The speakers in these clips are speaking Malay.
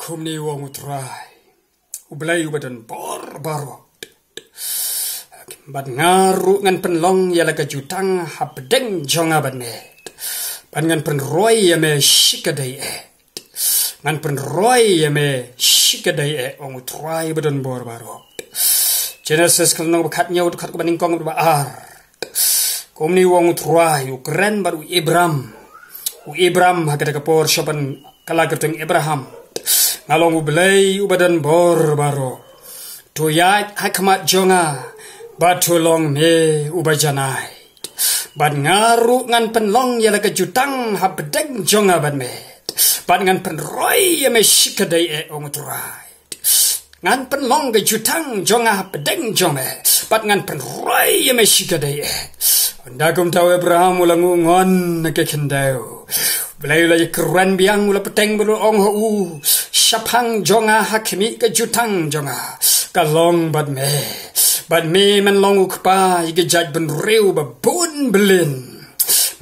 Kumni wong utrai ublay ubadan bor-barot bad ngaru ngan penlong yala kajutang habdeng jonga banet ban ngan penroy yame shikadai ngan penroy yame shikadai wong utrai ubadan bor-barot Genesis kalnong bakatnya ukat kubaning kong baar kumni wong utrai ukren baru Ibram hagada kapor shopan kalagerteng Abraham ngalong ublay ubadan bor-baro tuyat hakmat jonga batulong me ubajanai bad ngaru ngan penlong yala kajutang habdeng jonga bad me bad ngan penroy me shikadai ongutrai ngan penlong kajutang jonga habdeng jome bad ngan penroy me shikadai ndagum tahu Abraham ulangu ngon nakekendau Belai lagi keruan biang mula peteng bulu ong ho syapang jonga hakimi ke jutang jonga kalong bad me men long ukpa ige jaj ben riu ba bun belin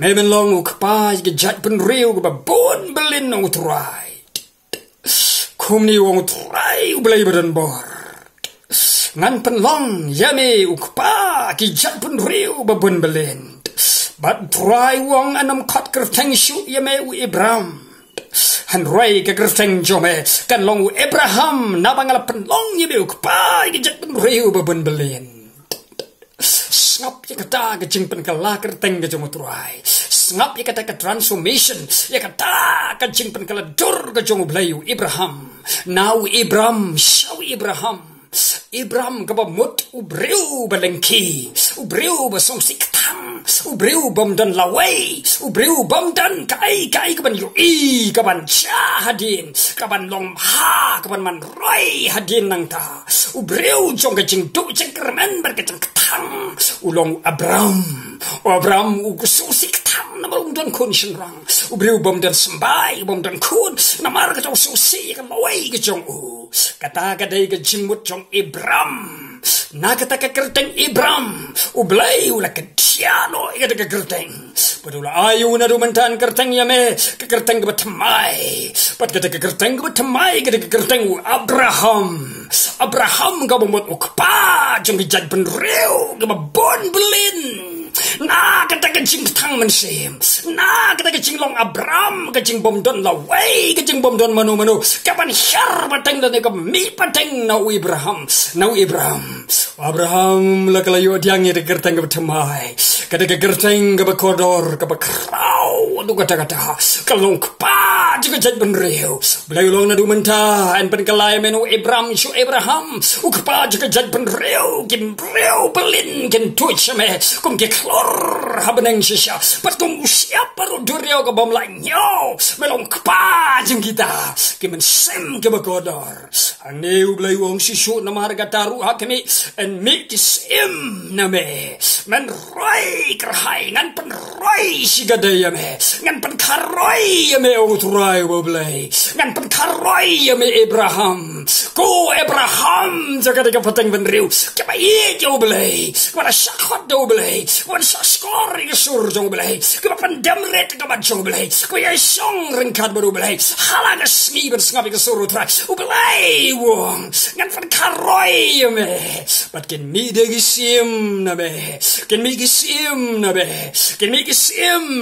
me men long ukpa ige jaj ben riu ba bun belin ong utrai kumni wong utrai belai badan bor ngan penlong yame ukpa ige jaj ben riu ba bun belin But try wong anam kat kerteng shu yame u Abraham. Han roi ke kerteng jome kan long u Abraham nabangala penlong yame u kpa gijat pen reu babun belin. Snap ye kata ke jing pen kala kerteng ke jome try. Snap ye kata ke transformation ye kata ke jing pen kala dur ke jome blayu Abraham. Now Abraham shaw Abraham kabamut ubreu balengki ubreu basong siktang ubreu bamdan lawai ubreu bamdan kai kaban yui kaban hadin kaban long ha kaban man roi hadin nang ta ubreu jong kajing du jengkermen berkeceng ketang ulong Abraham ugusu siktang namalung dan kun shenrang ubreu bamdan sembai bamdan kun namar kajong susi kan lawai kajong kata kadai kajing mut jong Abraham nakata kerteng Abraham ublay ula ketiano ikata kerteng padula ayu na dumantan kerteng yame kerteng kebatamai pat kata kerteng kebatamai kata kerteng Abraham ka bomot ukpa jong bijaj penreu kebabon belin na kata kajing tang mensim na kata kajing long Abraham kajing bomdon lawai kajing bomdon manu kapan syar pateng dan mi pateng na Abraham la kalayo diang ye kerteng ke betamai kata ke kerteng ke bekodor ke bekrau tu kata kalong kpa juga jaj benreu belai long na du menta an pen kalai menu Abraham ukpa juga jaj benreu kim breu belin ken tuchame kum ke klor habeneng shisha patung siap baru dureo ke bom lanyo melong kpa jeng kita kimen sem ke bekodor aneu belai wong sisu nama harga taru hakimi en mikis name men roi kerhai ngan pen roi sigadaya me ngan pen karoi me uturai woblai ngan pen karoi me Abraham jaga dega pateng benriu kapa ye woblai wala shakot woblai wala skor ke sur woblai kapa pandamret ke ban woblai ko ye song rengkat woblai halaga smi bersngap ke sur utrai woblai wong ngan pen karoi me but can me gisim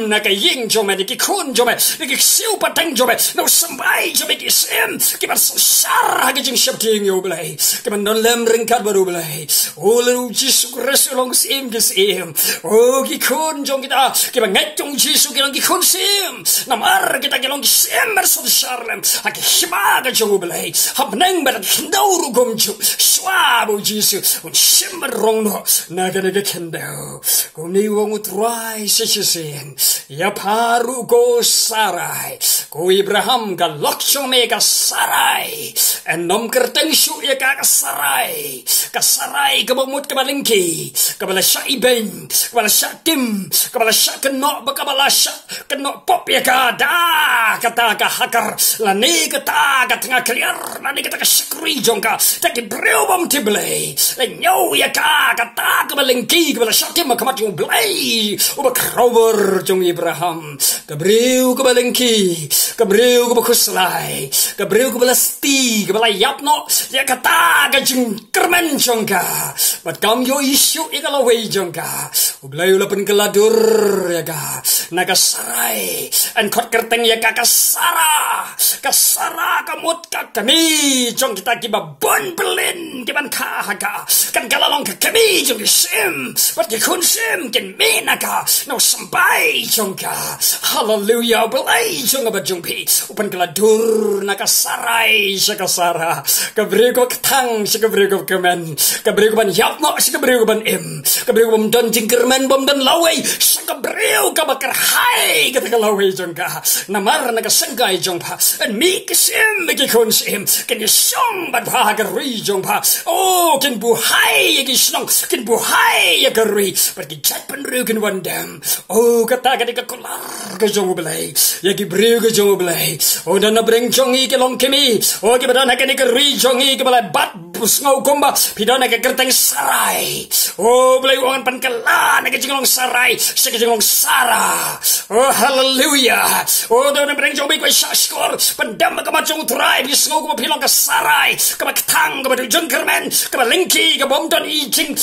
na ka ying jome de kun jome de siu pateng jome no sambai jome gisim ke bar sar ha jing shapting yo blai ke man don lem ringkat baru blai olu jisu Kristus long sim gisim o ki kun jong kita ke man ngai jong jisu ke long ki kun sim namar kita ke long sim bar so sharlem ha ke shima ga jong blai hab nang bar ndauru gom ju swabo jisu Shimmer wrong no, naga kendo. Kuni wong utrai sisisen. Ya paru go sarai. Ko Abraham ka lokso me ka sarai. Enom kerteng syu ya ka sarai. Ka sarai ka bomut ka balengki. Ka bala syaiben, ka bala syatim, ka bala syakno ba ka bala keno pop ya ka da kata ka hakar. Lani kata ka tengah clear, lani kata ka skri jongka. Tak breu bom tiblei. Nyo ya ka kata ka balengki ka bala syatim ka mati blai. Uba krover jong Abraham. Ka breu ka balengki, ka breu ka kuslai. Gabriel ke belasti ke balai yapno ya kata ke jengkermen jongka bat kam yo isu ikala wei jongka ublay ula pen keladur ya ga naga sarai an khot kerteng ya ka kasara kamut ka kami jong kita kiba bon belin kiban ka ka kan galalong ka kami jong sim bat ke kun sim ken menaka no sampai jongka hallelujah belai jong ba jong pi upan keladur naga sarai sakasara kabrego ketang sikabrego kemen kabrego ban yapno sikabrego ban im kabrego bom don jingkermen bom don lawai sikabrego ka bakar hai kata lawai jongka namar naga sengkai jongpa and mi kesim ki kon sim ken song bat ha ga ri jongpa oh ken bu hai ki snong ken bu hai ya ga ri pergi chat pen rugen wandam oh kata ka kolar ke jong belai ya ki brego jong belai oh dan na breng jongi ke long kemi oh ki badana ke ni ke ri jongi ke balai bat busngau komba pidana ke kerteng sarai oh belai wangan pan kala na ke jinglong sarai se ke jinglong sara oh hallelujah oh dan na breng jongi ko skor pendam ke macong trai busngau ko pilong ke sarai ke batang ke batu jengkermen ke lengki ke bomdon ijing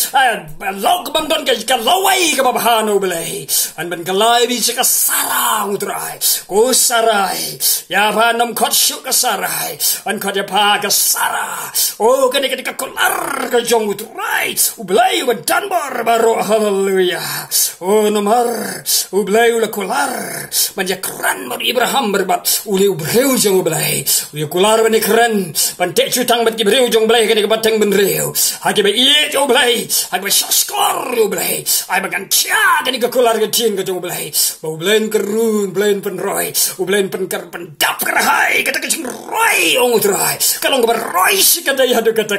log bomdon ke lawai ke babhano belai an ban kalai bi ke sara utrai ko sarai ya banam khot shu ke sarai an khot ya pa ke sara oh kene ke kolar ke jong utrai ublai wa danbar baro hallelujah oh nomar ublai ula kolar manja kran mar Ibrahim berbat uli ubreu jong ublai uli kolar bani kran ban tek jutang bat kibreu jong ublai kene ke bateng benreu hake ba iet ublai hake ba skor ublai ai bagan tia kene ke kolar ke tin ke jong ublai ba ublai kerun blain penroi ublai penkar pendap kerahai kata ke roi ong utrai kalong ke roi sikata ya do kata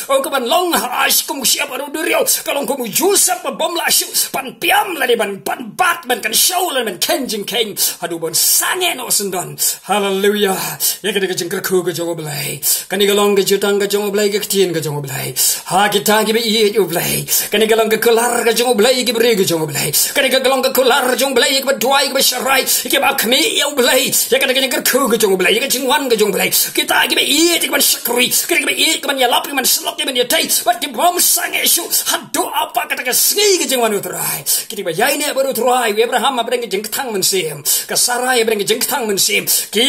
oh ke ban long ais kum siap adu durio kalong kum jusap bom la shu pan piam la de ban bat ban kan show la ban kenjing king adu bon sange no sendon hallelujah ya ke ke jengker ku ke jong oblai kan ni kalong ke jutang ke jong oblai ke tien ke jong oblai ha kita ke be ye oblai kan ni kalong ke kelar ke jong oblai ke bre ke jong oblai kan ni kalong ke kelar jong oblai ke duai ke syarai ke ba khmi oblai ya ke jengker ku ke jong oblai ke jingwan ke jong oblai kita ke be ye ke ban syakri ke be ye ke ban ya lap ke ban slok ke ban ya tai bat ke bom sange shu hadu apa kata ke sgi ke jingwan utrai kita ba yai ne baru utrai Abraham abeng ke jeng tang men sim ke sarai abeng ke jeng tang men sim ki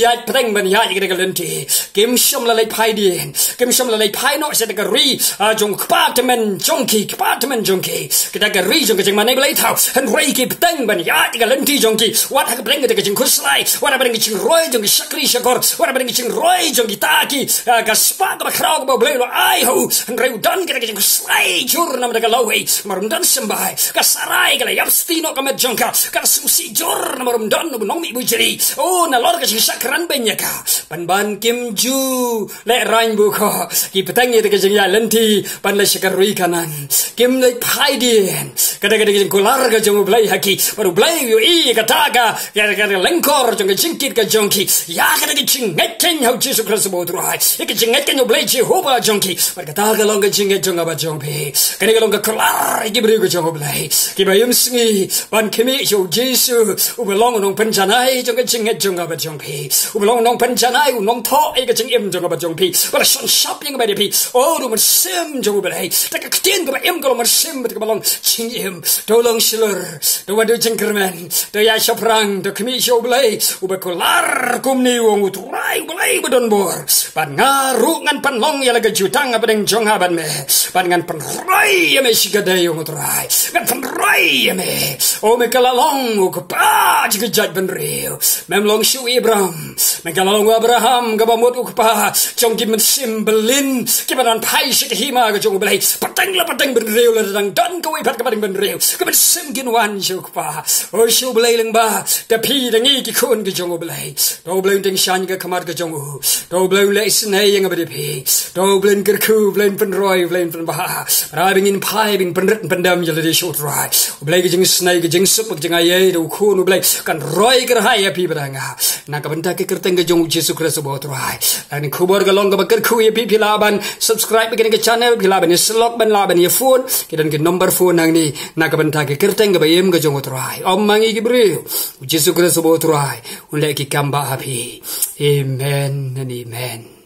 ya preng ban ya ke lenti kim shom la lai pai dien kim shom la lai pai no se ke ri jong kpatemen jongki kita ke ri jong ke jeng mane lai thau han rei ke preng ban ya ke lenti jongki wat ha ke preng ke jeng kuslai wat abeng ke jeng roi jong sakri shakor wat abeng ke jeng roi jong taki ka spa ka krau ka blei lo ai ho han rei dan ke jeng kuslai jur nam de lawei marum dan sembai ka sarai ka yap stino ka met jongka ka susi jur nam marum dan no nong mi bujeri oh na lor ka sakran benyaka ban kim ju le rain bu ko ki petang ye ke jeng ya lenti ban le shakarui kanan kim le pai dien kada jeng kular ka jong blai haki baru blai yo i ka taga ya lengkor jong jingkit ka jongki ya kada ke jing ngeten hau Jesus Kristus bo trai ke jing ngeten yo blai Jehovah jongki bar ka taga long ka jing jong ba jongpi kada ke long ka kular ki bri ko jong blai ki ba yum singi ban kimi yo Jesus u belong nong penjanai jong ka jing jong ba jongpi u belong nong penjanai u nong tho e ka jing im jong ba jongpi bar son shopping ba de pi oh du man sim jong blai ta ka tien ka im ko man sim ba ka long ching im do long shiller do wa do jingkermen do ya shoprang do kimi yo blai u ba kular kum ni wong utrai blai badon bor ban ngaru ngan pan long ya laga jutang abeng jong aban me ban ngan pan rai ya me sigada yo utrai ngan pan rai ya me o me kala long u ka pa jiga jaj ban reu mem long shu Abraham me kala long Abraham ga ba mot u ka pa jong gi men simbelin ki ban pai shik hima ga jong blai patang ben reu la dang dan ka wi pat ka ben reu ka ben sim gin wan shu ka pa o shu blai leng ba da pi da ngi ki kun ga jong blai do blai ding shan ga kamar ga jong do blai le snai yang ba de pi do blai ker ku blai pen roi blai pen ba ra bing in pai bing pen ret pen dam ya le shot rai blai ga jing snai ga jing sup ga jing ai do ku nu blai kan roi ker hai ya pi branga na ka benta ke kerteng ga jong Jesus Kristus bo rai ani khubor ga long ga ker ku ya pi pilaban subscribe ke channel pilaban slok ban la ban ye phone kidan ke number phone nang ni na ka benta ke kerteng ga bayem ga jong rai om mangi gi bri Jesus Kristus bo rai un le ki kamba happy Amen and amen.